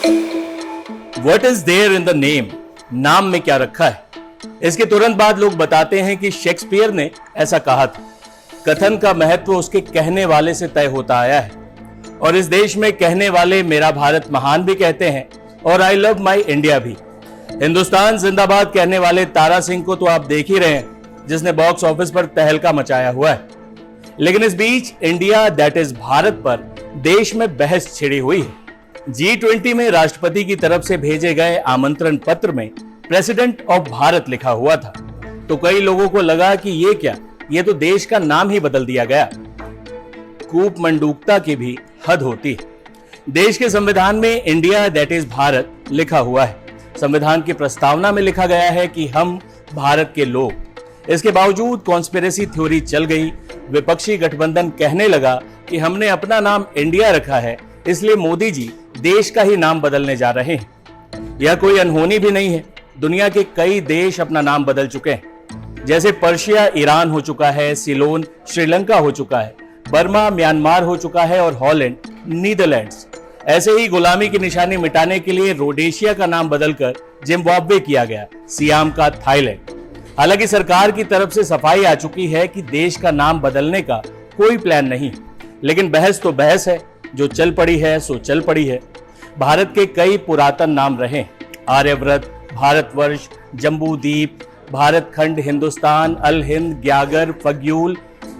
What is there in the name? नाम में क्या रखा है? इसके तुरंत बाद लोग बताते हैं कि शेक्सपियर ने ऐसा कहा था। कथन का महत्व उसके कहने वाले से तय होता आया है और इस देश में कहने वाले मेरा भारत महान भी कहते हैं और आई लव माई इंडिया भी। हिंदुस्तान जिंदाबाद कहने वाले तारा सिंह को तो आप देख ही रहे हैं, जिसने बॉक्स ऑफिस पर तहलका मचाया हुआ है। लेकिन इस बीच इंडिया दैट इज भारत पर देश में बहस छिड़ी हुई है। G20 में राष्ट्रपति की तरफ से भेजे गए आमंत्रण पत्र में प्रेसिडेंट ऑफ भारत लिखा हुआ था, तो कई लोगों को लगा कि ये क्या, ये तो देश का नाम ही बदल दिया गया। कूप मंडूकता की भी हद होती है। देश के संविधान में इंडिया दैट इज भारत लिखा हुआ है। संविधान की प्रस्तावना में लिखा गया है कि हम भारत के लोग। इसके बावजूद कॉन्स्पिरेसी थ्योरी चल गई। विपक्षी गठबंधन कहने लगा कि हमने अपना नाम इंडिया रखा है, इसलिए मोदी जी देश का ही नाम बदलने जा रहे हैं। यह कोई अनहोनी भी नहीं है। दुनिया के कई देश अपना नाम बदल चुके हैं, जैसे पर्शिया ईरान हो चुका है, सिलोन श्रीलंका हो चुका है, बर्मा म्यांमार हो चुका है और हॉलैंड नीदरलैंड्स। ऐसे ही गुलामी की निशानी मिटाने के लिए रोडेशिया का नाम बदलकर जिम्बाब्वे किया गया, सियाम का थाईलैंड। हालांकि सरकार की तरफ से सफाई आ चुकी है कि देश का नाम बदलने का कोई प्लान नहीं, लेकिन बहस तो बहस है। जो चल पड़ी है सो चल पड़ी है। भारत के कई पुरातन नाम रहे, आर्यव्रत, भारतवर्ष, जम्बूद्वीप, भारत खंड, हिंदुस्तान, अल हिंद, ग्यागर, फग्यूल,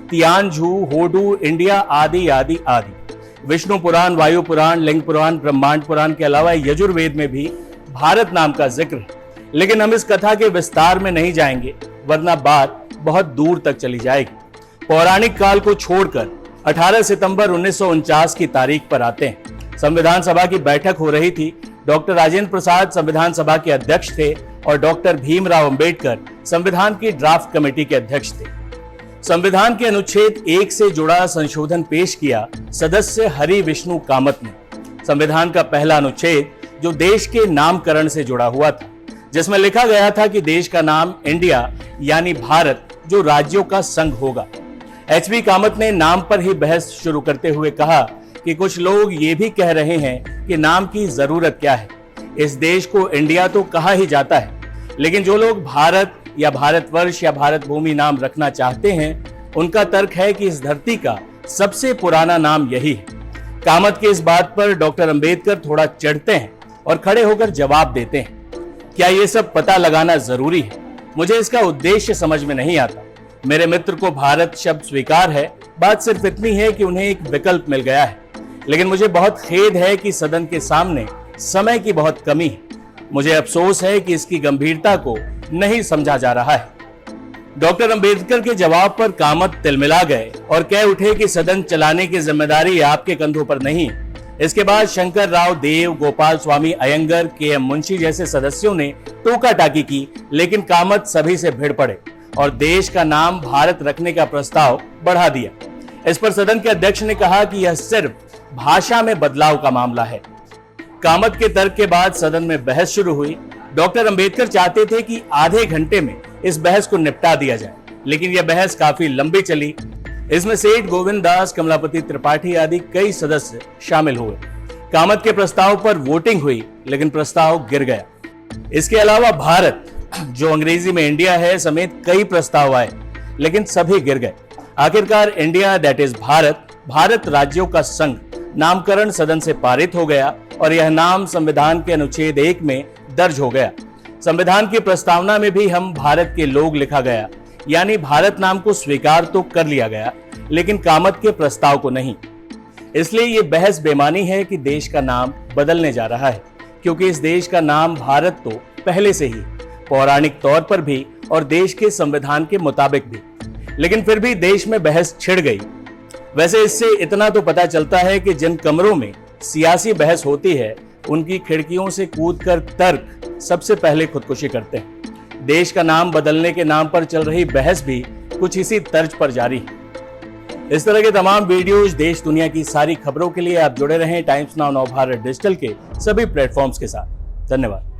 तियानझू, होडू, इंडिया आदि आदि आदि। विष्णु पुराण, वायु पुराण, लिंग पुराण, ब्रह्मांड पुराण के अलावा यजुर्वेद में भी भारत नाम का जिक्र है। लेकिन हम इस कथा के विस्तार में नहीं जाएंगे, वरना बात बहुत दूर तक चली जाएगी। पौराणिक काल को छोड़कर 18 सितंबर 1949 की तारीख पर आते हैं। संविधान सभा की बैठक हो रही थी। डॉक्टर राजेंद्र प्रसाद संविधान सभा के अध्यक्ष थे और डॉक्टर भीमराव अंबेडकर संविधान की ड्राफ्ट कमेटी के अध्यक्ष थे। संविधान के अनुच्छेद 1 से जुड़ा संशोधन पेश किया सदस्य हरि विष्णु कामत ने। संविधान का पहला अनुच्छेद जो देश के नामकरण से जुड़ा हुआ था, जिसमें लिखा गया था कि देश का नाम इंडिया यानी भारत जो राज्यों का संघ होगा। एच.बी. कामत ने नाम पर ही बहस शुरू करते हुए कहा कि कुछ लोग ये भी कह रहे हैं कि नाम की जरूरत क्या है, इस देश को इंडिया तो कहा ही जाता है, लेकिन जो लोग भारत या भारतवर्ष या भारत भूमि नाम रखना चाहते हैं, उनका तर्क है कि इस धरती का सबसे पुराना नाम यही है। कामत की इस बात पर डॉक्टर अंबेडकर थोड़ा चिढ़ते हैं और खड़े होकर जवाब देते हैं, क्या ये सब पता लगाना जरूरी है? मुझे इसका उद्देश्य समझ में नहीं आता। मेरे मित्र को भारत शब्द स्वीकार है, बात सिर्फ इतनी है कि उन्हें एक विकल्प मिल गया है। लेकिन मुझे बहुत खेद है कि सदन के सामने समय की बहुत कमी है। मुझे अफसोस है कि इसकी गंभीरता को नहीं समझा जा रहा है। डॉक्टर अंबेडकर के जवाब पर कामत तिलमिला गए और कह उठे कि सदन चलाने की जिम्मेदारी आपके कंधों पर नहीं है। इसके बाद शंकर राव देव, गोपाल स्वामी अयंगर, के.एम. मुंशी जैसे सदस्यों ने टोका टाकी की, लेकिन कामत सभी से भिड़ पड़े और देश का नाम भारत रखने का प्रस्ताव बढ़ा दिया। इस पर सदन के अध्यक्ष ने कहा कि यह सिर्फ भाषा में बदलाव का मामला है। कामत के तर्क के बाद सदन में बहस शुरू हुई। डॉक्टर अंबेडकर चाहते थे कि आधे घंटे में इस बहस को निपटा दिया जाए, लेकिन यह बहस काफी लंबी चली। इसमें सेठ गोविंद दास, कमलापति त्रिपाठी आदि कई सदस्य शामिल हुए। कामत के प्रस्ताव पर वोटिंग हुई, लेकिन प्रस्ताव गिर गया। इसके अलावा भारत जो अंग्रेजी में इंडिया है समेत कई प्रस्ताव आए, लेकिन सभी गिर गए। आखिरकार India that is Bharat, Bharat राज्यों का संघ नामकरण सदन से पारित हो गया और यह नाम संविधान के अनुच्छेद 1 में दर्ज हो गया। संविधान की प्रस्तावना में भी हम भारत के लोग लिखा गया, यानी भारत नाम को स्वीकार तो कर लिया गया, लेकिन कामत के प्रस्ताव को नहीं। इसलिए ये बहस बेमानी है कि देश का नाम बदलने जा रहा है, क्योंकि इस देश का नाम भारत तो पहले से ही, पौराणिक तौर पर भी और देश के संविधान के मुताबिक भी। लेकिन फिर भी देश में बहस छिड़ गई। वैसे इससे इतना तो पता चलता है कि जिन कमरों में सियासी बहस होती है, उनकी खिड़कियों से कूदकर तर्क सबसे पहले खुदकुशी करते हैं। देश का नाम बदलने के नाम पर चल रही बहस भी कुछ इसी तर्ज पर जारी है। इस तरह के तमाम वीडियोज, देश दुनिया की सारी खबरों के लिए आप जुड़े रहें टाइम्स नाउ नवभारत डिजिटल के सभी प्लेटफॉर्म्स के साथ। धन्यवाद।